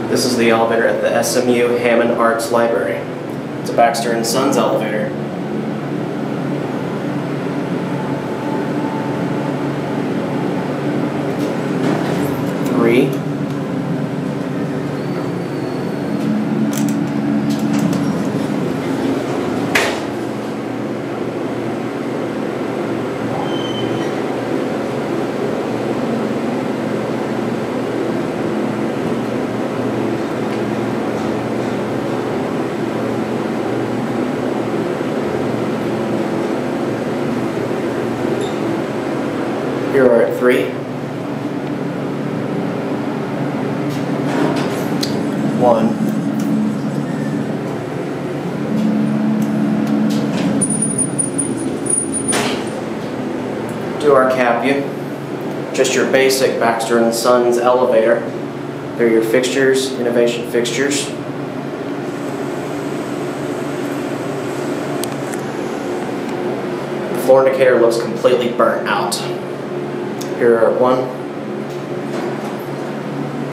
This is the elevator at the SMU Hamon Arts Library. It's a Baxter and Sons elevator. Three. Here are at 3. 1. Do our cab view. Just your basic Baxter and Sons elevator. They're your fixtures, innovation fixtures. The floor indicator looks completely burnt out. Here are 1,